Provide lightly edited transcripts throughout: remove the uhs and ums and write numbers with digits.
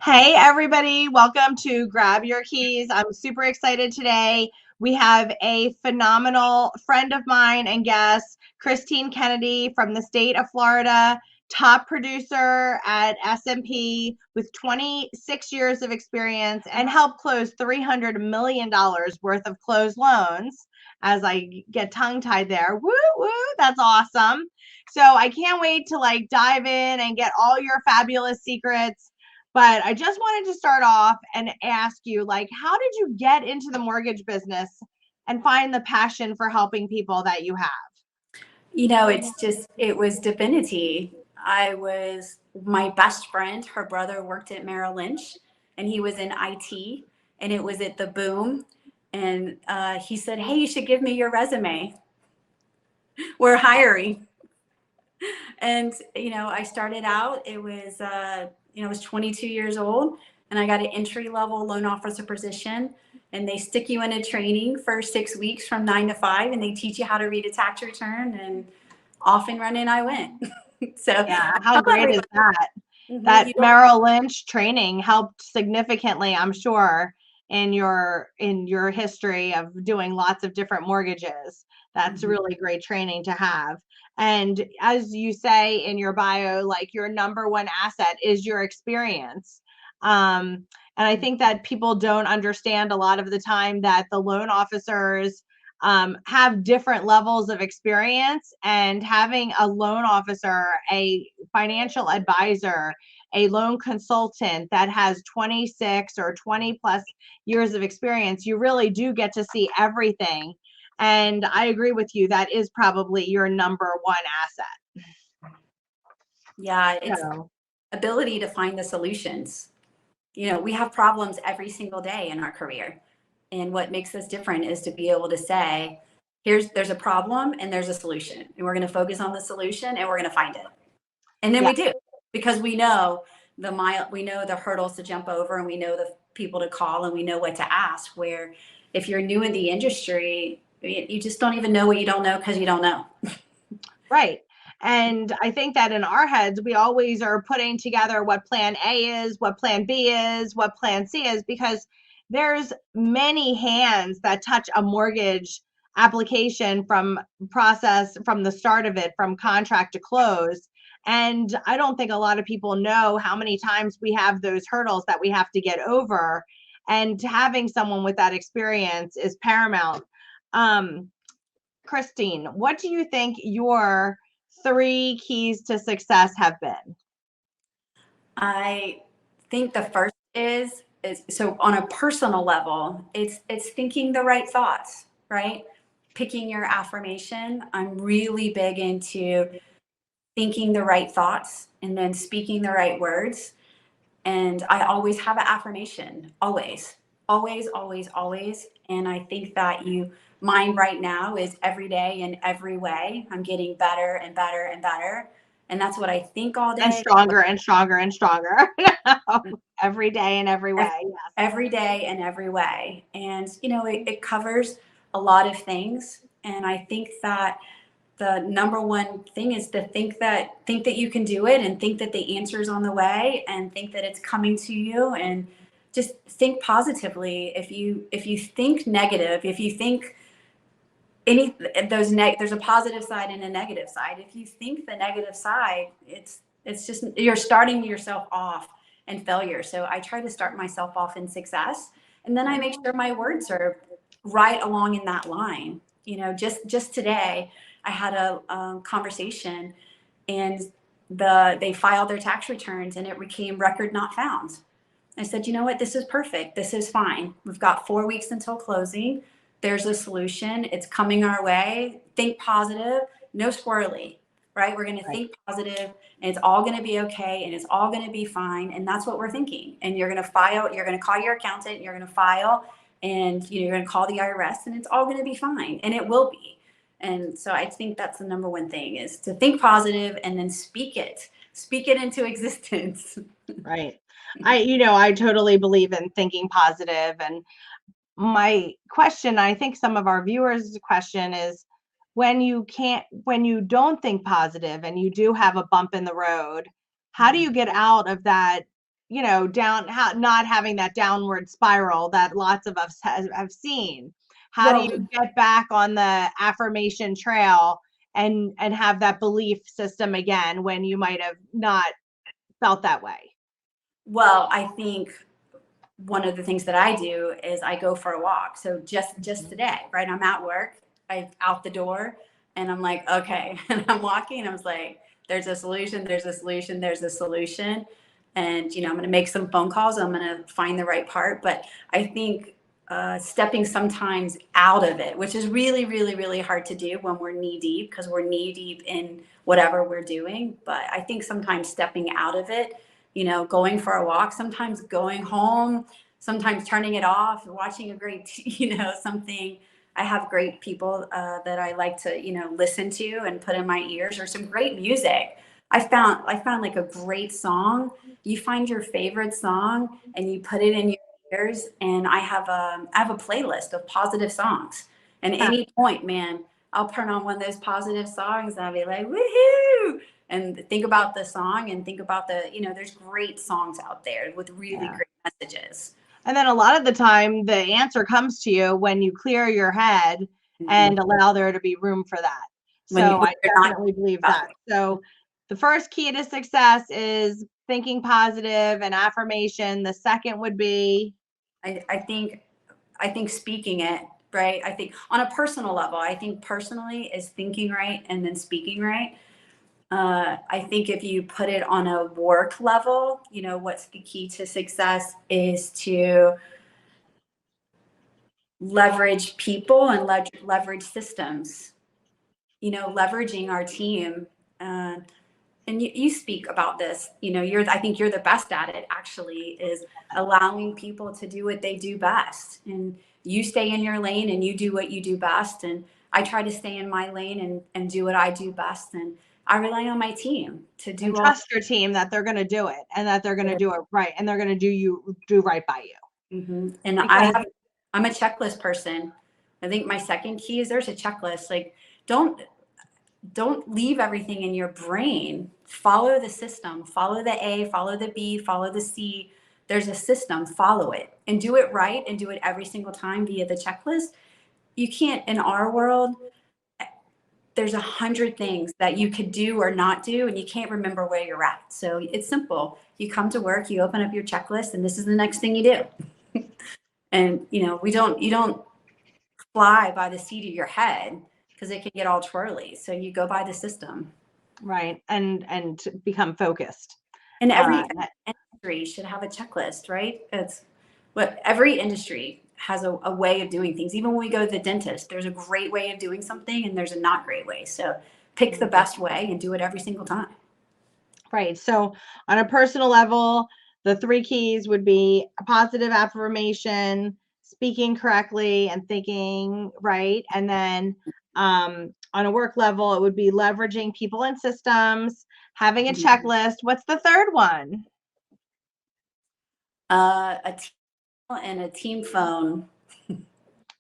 Hey, everybody. Welcome to Grab Your Keys. I'm super excited today. We have a phenomenal friend of mine and guest, Kristine Kennedy from the state of Florida, top producer at S&P with 26 years of experience and helped close $300 million worth of closed loans. As I get tongue-tied there. Woo, woo, that's awesome. So I can't wait to dive in and get all your fabulous secrets. But I just wanted to start off and ask you, how did you get into the mortgage business and find the passion for helping people that you have? It was divinity. My best friend, her brother worked at Merrill Lynch and he was in IT and it was at the boom. And he said, "Hey, you should give me your resume. We're hiring." And, I started out, I was 22 years old and I got an entry level loan officer position. And they stick you in a training for 6 weeks from 9 to 5 and they teach you how to read a tax return, and off and running I went. So Yeah, I how tell great is everybody, that? you That don't. Merrill Lynch training helped significantly, I'm sure, in your history of doing lots of different mortgages. That's Mhm. really great training to have. And as you say in your bio, your number one asset is your experience. And I think that people don't understand a lot of the time that the loan officers have different levels of experience, and having a loan officer, a financial advisor, a loan consultant that has 26 or 20 plus years of experience, you really do get to see everything. And I agree with you. That is probably your number one asset. Yeah, it's So, ability to find the solutions. We have problems every single day in our career. And what makes us different is to be able to say, there's a problem and there's a solution. And we're going to focus on the solution and we're going to find it. And then yeah, we do, because we know the hurdles to jump over and we know the people to call and we know what to ask. Where if you're new in the industry, you just don't even know what you don't know because you don't know. right. And I think that in our heads, we always are putting together what plan A is, what plan B is, what plan C is, because there's many hands that touch a mortgage application from the start of it, from contract to close. And I don't think a lot of people know how many times we have those hurdles that we have to get over. And having someone with that experience is paramount. Um, Kristine, what do you think your three keys to success have been? I think the first is so on a personal level, it's thinking the right thoughts, right? Picking your affirmation. I'm really big into thinking the right thoughts and then speaking the right words. And I always have an affirmation, always, always, always, always. And I think that mine right now is every day in every way. I'm getting better and better and better. And that's what I think all And day. stronger and stronger and stronger. Every day in every ev- way. Yes. every day in every way. And, it covers a lot of things. And I think that the number one thing is to think that you can do it, and think that the answer is on the way, and think that it's coming to you, and just think positively. If you think negative, if you think any there's a positive side and a negative side. If you think the negative side, it's just you're starting yourself off in failure. So I try to start myself off in success, and then I make sure my words are right along in that line. Just today I had a conversation, and they filed their tax returns and it became record not found. I said, you know what? This is perfect. This is fine. We've got 4 weeks until closing. There's a solution. It's coming our way. Think positive, no squirrely, right? We're going to Right. think positive, and it's all going to be okay, and it's all going to be fine. And that's what we're thinking. And you're going to file, you're going to call your accountant, you're going to file, and you're going to call the IRS, and it's all going to be fine. And it will be. And so I think that's the number one thing, is to think positive and then speak it into existence. Right. I totally believe in thinking positive. And my question, I think some of our viewers' question is, when you don't think positive and you do have a bump in the road, how do you get out of that not having that downward spiral that lots of us have seen. How do Well, you get back on the affirmation trail and have that belief system again when you might have not felt that way? well, I think one of the things that I do is I go for a walk. So just today, right? I'm at work, I out the door, and I'm like, okay, and I'm walking, and I was like, there's a solution, there's a solution, there's a solution, and I'm going to make some phone calls. I'm going to find the right part, but I think stepping sometimes out of it, which is really, really, really hard to do when we're knee deep because we're knee deep in whatever we're doing. But I think sometimes stepping out of it, going for a walk, sometimes going home, sometimes turning it off, watching a great, something. I have great people that I like to, listen to and put in my ears, or some great music. I found like a great song. You find your favorite song and you put it in your ears. And I have a playlist of positive songs. And any point, man, I'll turn on one of those positive songs and I'll be like, woohoo! And think about the song and think about there's great songs out there with really Yeah. great messages. And then a lot of the time, the answer comes to you when you clear your head Mhm. and allow there to be room for that. When, So when I you're not, definitely believe that. So the first key to success is thinking positive and affirmation. The second would be, I think speaking it, right. I think on a personal level, I think personally is thinking right and then speaking right. I think if you put it on a work level, what's the key to success is to leverage people and leverage systems, leveraging our team. Uh, and you speak about this, I think you're the best at it actually, is allowing people to do what they do best. And you stay in your lane and you do what you do best. And I try to stay in my lane and do what I do best. And I rely on my team to and do all. trust your team that they're going to do it and that they're going to do it right and they're going to do right by you. And Because I'm a checklist person. I think my second key is there's a checklist. Like, don't leave everything in your brain. Follow the system. Follow the A, follow the B, follow the C. There's a system. Follow it and do it right and do it every single time via the checklist. You can't, in our world, there's 100 things that you could do or not do, and you can't remember where you're at. So it's simple. You come to work, you open up your checklist, and this is the next thing you do. And you don't fly by the seat of your head because it can get all twirly. So you go by the system. right, and become focused. And Uh, every industry should have a checklist, right? It's what every industry has a way of doing things. Even when we go to the dentist, there's a great way of doing something and there's a not great way. So pick the best way and do it every single time. right. So on a personal level, the three keys would be a positive affirmation, speaking correctly and thinking right. And then on a work level, it would be leveraging people and systems, having a Mhm. checklist. What's the third one? A team and a team phone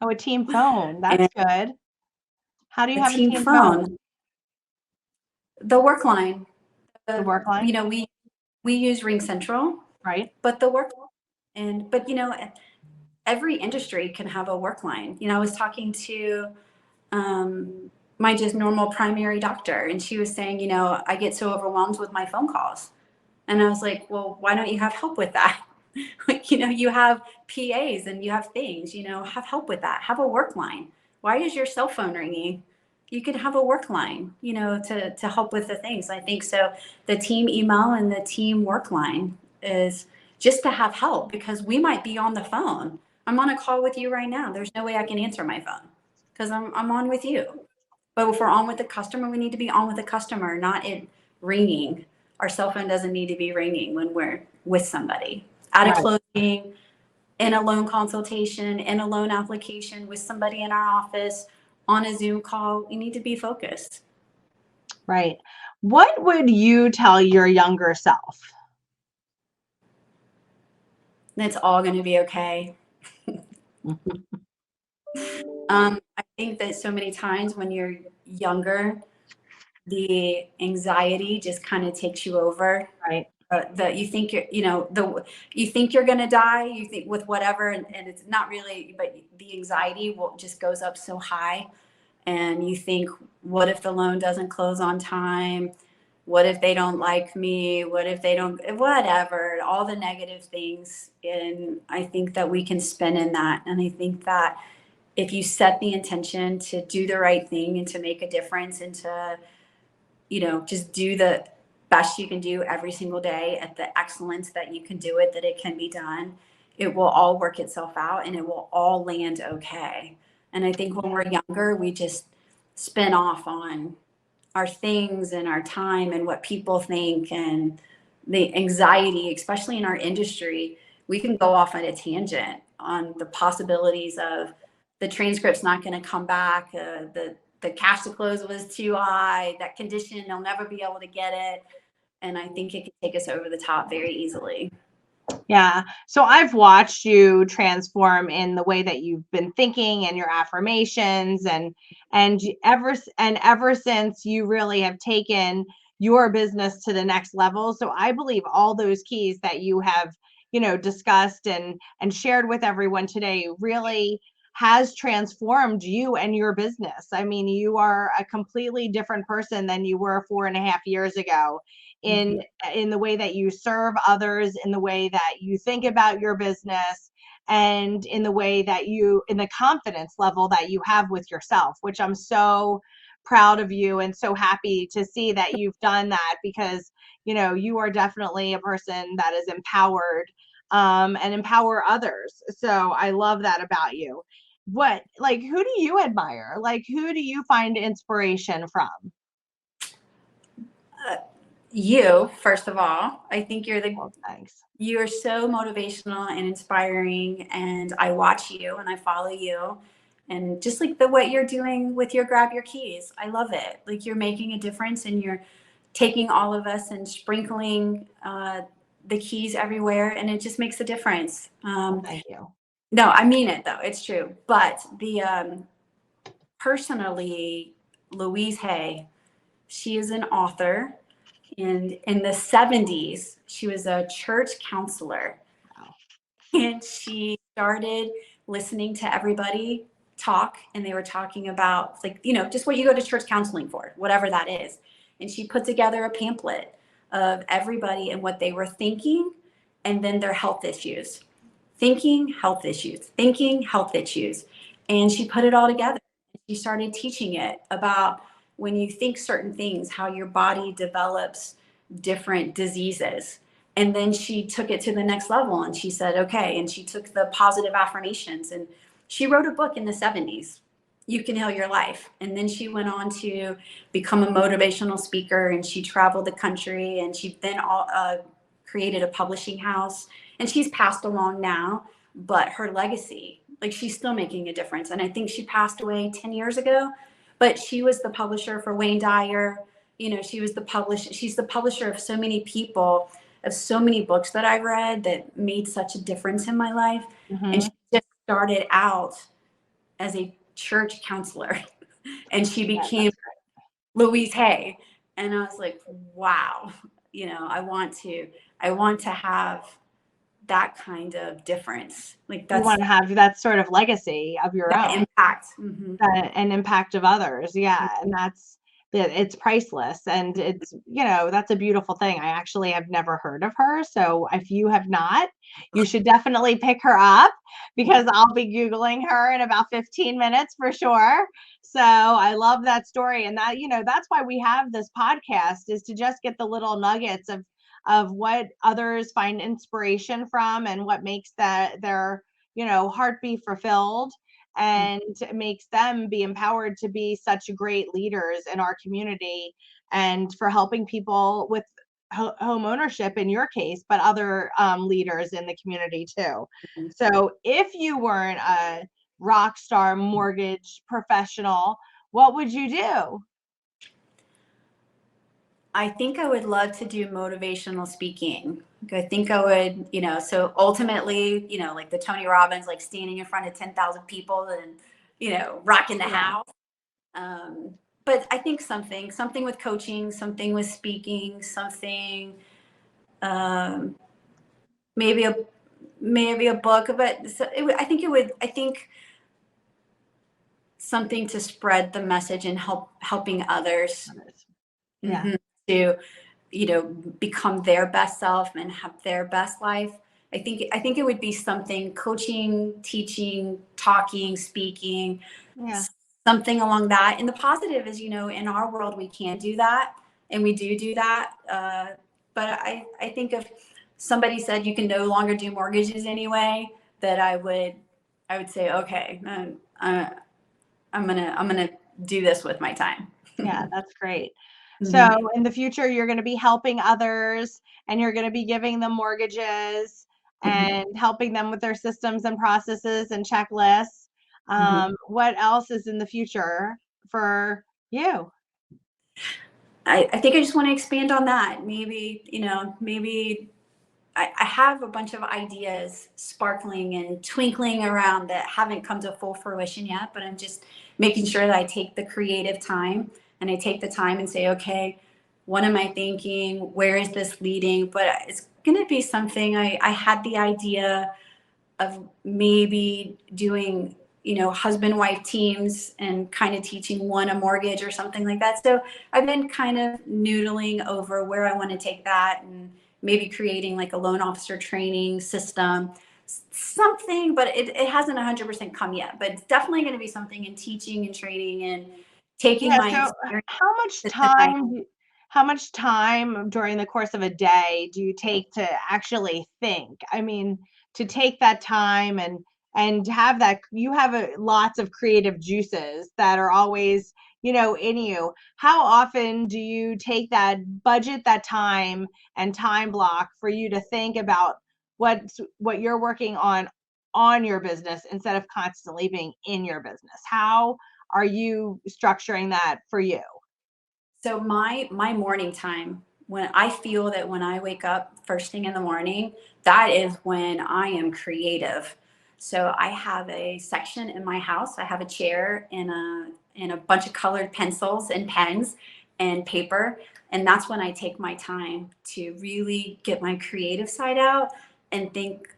Oh, a team phone. That's and good. How do you a have a team team phone? phone, the work line. The work line, We use Ring Central, right? but the work but every industry can have a work line. I was talking to my just normal primary doctor, and she was saying, I get so overwhelmed with my phone calls. And I was like, well, why don't you have help with that? Like, you have PAs and you have things, have help with that. Have a work line. Why is your cell phone ringing? You could have a work line, to help with the things. I think so. The team email and the team work line is just to have help, because we might be on the phone. I'm on a call with you right now. There's no way I can answer my phone because I'm on with you. But if we're on with the customer, we need to be on with the customer, not it ringing. Our cell phone doesn't need to be ringing when we're with somebody. At a Right. closing, in a loan consultation, in a loan application, with somebody in our office, on a Zoom call, we need to be focused. Right. What would you tell your younger self? And it's all going to be okay. I think that so many times when you're younger, the anxiety just kind of takes you over. Right. you think you think you're going to die, you think with whatever, and it's not really, but the anxiety will just goes up so high. And you think, what if the loan doesn't close on time? What if they don't like me? What if they don't, whatever, all the negative things. And I think that we can spin in that. And I think that if you set the intention to do the right thing and to make a difference and to, just do the best you can do every single day at the excellence that you can do it, that it can be done, it will all work itself out and it will all land okay. And I think when we're younger, we just spin off on our things and our time and what people think and the anxiety, especially in our industry. We can go off on a tangent on the possibilities of the transcript's not going to come back, the cash to close was too high, that condition, they'll never be able to get it. And I think it can take us over the top very easily. Yeah. So I've watched you transform in the way that you've been thinking and your affirmations and ever since you really have taken your business to the next level. So I believe all those keys that you have, discussed and shared with everyone today really has transformed you and your business. I mean, you are a completely different person than you were 4.5 years ago Mhm. in in the way that you serve others, in the way that you think about your business, and in the way that in the confidence level that you have with yourself, which I'm so proud of you and so happy to see that you've done that, because you are definitely a person that is empowered, and empower others. So I love that about you. Who do you admire? Like, who do you find inspiration from? Uh, you, first of all, I think Well, thanks. you are so motivational and inspiring, and I watch you and I follow you, and just like what you're doing with your grab your keys, I love it. Like, you're making a difference and you're taking all of us and sprinkling the keys everywhere, and it just makes a difference. Well, thank you. No, I mean it though, it's true. But the personally, Louise Hay, she is an author. And in the 70s, she was a church counselor. Wow. And she started listening to everybody talk. And they were talking about, like, just what you go to church counseling for, whatever that is. And she put together a pamphlet of everybody and what they were thinking, and then their health issues. Thinking, health issues, thinking, health issues. And she put it all together. She started teaching it about when you think certain things, how your body develops different diseases. And then she took it to the next level and she said, okay. And she took the positive affirmations and she wrote a book in the 70s, You Can Heal Your Life. And then she went on to become a motivational speaker, and she traveled the country, and she then created a publishing house, and she's passed along now, but her legacy, like, she's still making a difference. And I think she passed away 10 years ago, but she was the publisher for Wayne Dyer. She's the publisher of so many people, of so many books that I've read that made such a difference in my life. And Mm-hmm. she just started out as a church counselor and she Yeah, became that's great. Louise Hay. And I was like, wow, I want to have that kind of difference. Like, You that's want to have that sort of legacy of your that own, impact. Hmm. and impact of others. Yeah, and it's priceless, and that's a beautiful thing. I actually have never heard of her, so if you have not, you should definitely pick her up, because I'll be googling her in about 15 minutes for sure. So I love that story, and that's why we have this podcast, is to just get the little nuggets of what others find inspiration from, and what makes their heart be fulfilled, and makes them be empowered to be such great leaders in our community, and for helping people with home ownership in your case, but other leaders in the community too. So if you weren't a rock star mortgage professional, what would you do? I think I would love to do motivational speaking. I think I would, so ultimately, like the Tony Robbins, like standing in front of 10,000 people and, rocking the Yeah. house. But I think something with coaching, something with speaking, something um, maybe a book, but I think something to spread the message and helping others, Yeah. to, become their best self and have their best life. I think it would be something, coaching, teaching, talking, speaking, Yeah. something along that. And the positive is, in our world we can do that, and we do that. But I think if somebody said you can no longer do mortgages anyway, that I would say, okay, I'm gonna do this with my time. Yeah, that's great. So Mhm. in the future, you're going to be helping others and you're going to be giving them mortgages Mhm. and helping them with their systems and processes and checklists. Mhm. What else is in the future for you? I think I just want to expand on that. Maybe I have a bunch of ideas sparkling and twinkling around that haven't come to full fruition yet, but I'm just making sure that I take the creative time, and I take the time and say, okay, what am I thinking? Where is this leading? But it's going to be something. I had the idea of maybe doing, husband wife teams and kind of teaching one a mortgage or something like that. So I've been kind of noodling over where I want to take that, and maybe creating like a loan officer training system, something, but it hasn't 100% come yet. But it's definitely going to be something in teaching and training, and taking Yeah, my so experience how much to my. time how much time during the course of a day do you take to actually think? I mean, to take that time and have that you have lots of creative juices that are always, in you. How often do you take that budget that time and time block for you to think about what you're working on your business instead of constantly being in your business? How are you structuring that for you? So my morning time, when I feel that when I wake up first thing in the morning, that is when I am creative. So I have a section in my house. I have a chair and a bunch of colored pencils and pens and paper, and that's when I take my time to really get my creative side out and think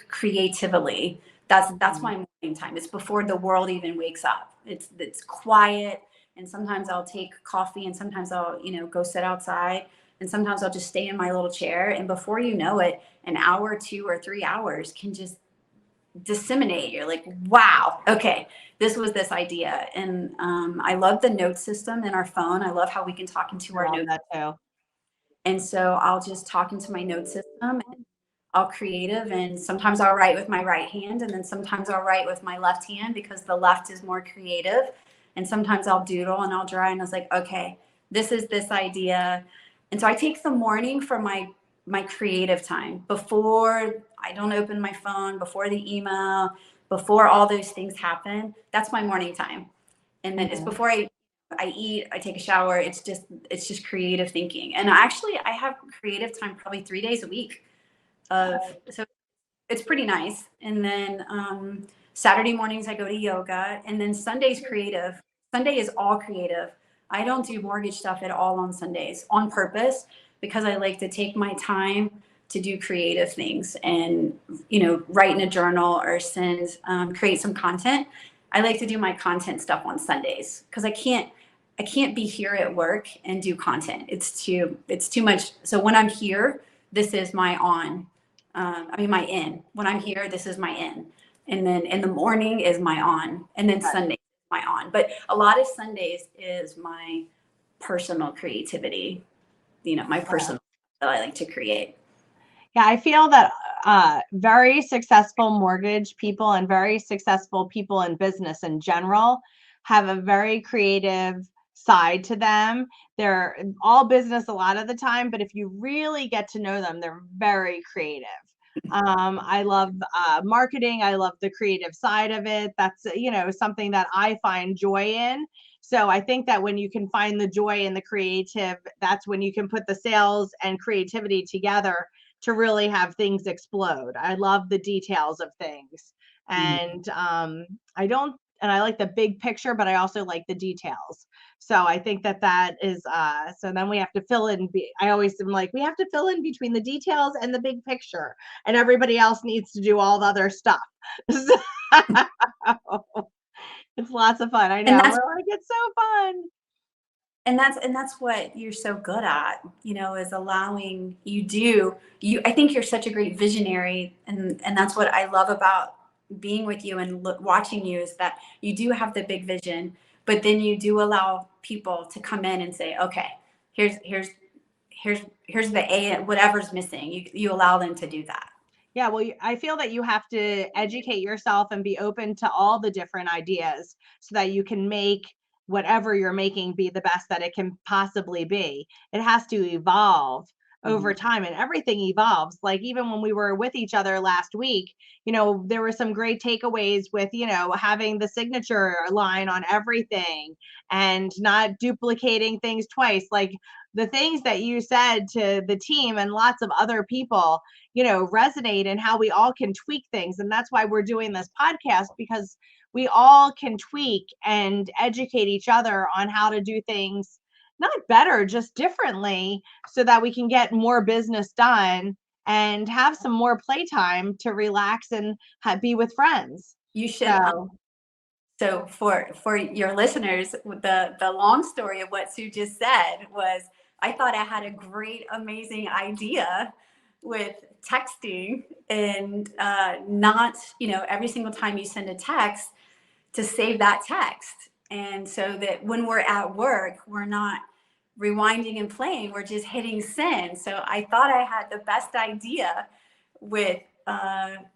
creatively. That's Mhm. my morning time. It's before the world even wakes up. It's quiet, and sometimes I'll take coffee, and sometimes I'll, go sit outside, and sometimes I'll just stay in my little chair, and before you know it, an hour, 2 or 3 hours can just disseminate. You're like, wow, okay, this was this idea. And I love the note system in our phone. I love how we can talk into I our love notes. that too. And so I'll just talk into my note system. I'll creative, and sometimes I'll write with my right hand, and then sometimes I'll write with my left hand because the left is more creative. And sometimes I'll doodle and I'll draw, and I was like, okay, this is this idea. And so I take the morning for my creative time, before I don't open my phone, before the email, before all those things happen. That's my morning time. And then it's Mhm. before I eat, I take a shower. It's just creative thinking. And actually I have creative time probably 3 days a week of, so it's pretty nice. And then Saturday mornings I go to yoga, and then Sunday's creative. Sunday is all creative. I don't do mortgage stuff at all on Sundays on purpose, because I like to take my time to do creative things, and write in a journal or create some content. I like to do my content stuff on Sundays because I can't be here at work and do content. It's too much. So when I'm here, this is my on. My in. When I'm here, this is my in. And then in the morning is my on. And then Got it. Sunday is my on. But a lot of Sundays is my personal creativity, my Yeah. personal that I like to create. Yeah, I feel that very successful mortgage people and very successful people in business in general have a very creative side to them. They're all business a lot of the time, but if you really get to know them, they're very creative. I love marketing. I love the creative side of it. That's, something that I find joy in. So I think that when you can find the joy in the creative, that's when you can put the sales and creativity together to really have things explode. I love the details of things. Mhm. And I don't and I like the big picture, but I also like the details. So I think that is so then we have to fill in I always am like we have to fill in between the details and the big picture, and everybody else needs to do all the other stuff. So it's lots of fun. I And know. that's We're like it's so fun. and that's what you're so good at, is allowing you. I think you're such a great visionary, and that's what I love about being with you and watching you, is that you do have the big vision, but then you do allow people to come in and say, okay, here's the A, whatever's missing. You allow them to do that. Yeah, well, I feel that you have to educate yourself and be open to all the different ideas so that you can make whatever you're making be the best that it can possibly be. It has to evolve over Mhm. time, and everything evolves. Like even when we were with each other last week, there were some great takeaways with, having the signature line on everything and not duplicating things twice. Like the things that you said to the team and lots of other people resonate and how we all can tweak things. And that's why we're doing this podcast, because we all can tweak and educate each other on how to do things not better, just differently, so that we can get more business done and have some more playtime to relax and be with friends. You should. So, So for your listeners, the long story of what Sue just said was, I thought I had a great, amazing idea with texting, and not, every single time you send a text, to save that text. And so that when we're at work, we're not rewinding and playing, we're just hitting send. So I thought I had the best idea with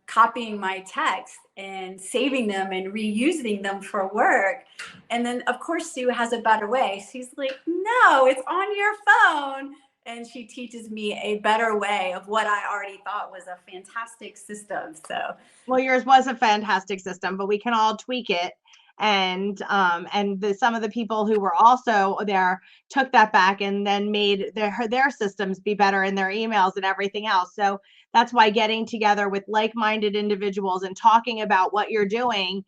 copying my text and saving them and reusing them for work. And then, of course, Sue has a better way. She's like, no, it's on your phone. And she teaches me a better way of what I already thought was a fantastic system. So, well, yours was a fantastic system, but we can all tweak it. And some of the people who were also there took that back and then made their systems be better in their emails and everything else. So that's why getting together with like-minded individuals and talking about what you're doing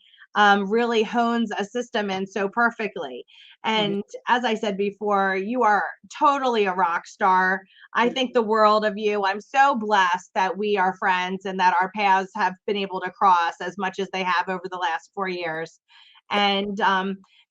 really hones a system in so perfectly. mhm, And as I said before, you are totally a rock star. I think the world of you. I'm so blessed that we are friends and that our paths have been able to cross as much as they have over the last 4 years. And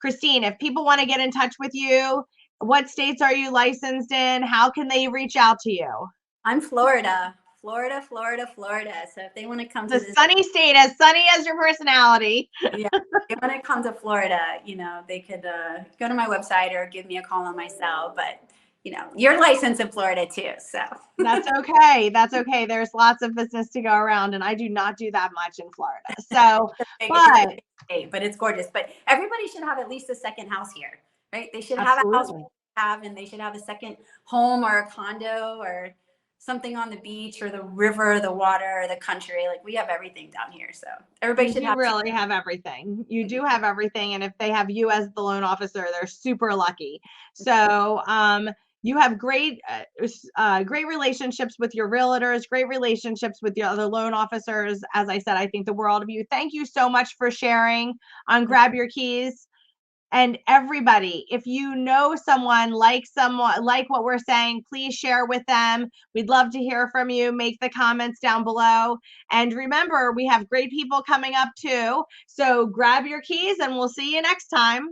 Kristine, if people want to get in touch with you, what states are you licensed in? How can they reach out to you? I'm Florida, Florida, Florida, Florida. So if they want to come to The this, sunny state, as sunny as your personality. yeah, if they want to come to Florida, they could go to my website or give me a call on my cell. But you're licensed in Florida too, so That's okay. That's okay. There's lots of business to go around, and I do not do that much in Florida. So, it's a but big state, but it's gorgeous. But everybody should have at least a second house here, right? They should have a house absolutely. and they should have a second home or a condo or something on the beach or the river, the water, the country. Like, we have everything down here, so everybody You should do have. really have everything. You do have everything. And if they have you as the loan officer, they're super lucky. So, you have great relationships with your realtors, great relationships with the other loan officers. As I said, I think the world of you. Thank you so much for sharing on Grab Your Keys. And everybody, if you know someone like what we're saying, please share with them. We'd love to hear from you. Make the comments down below. And remember, we have great people coming up too. So grab your keys and we'll see you next time.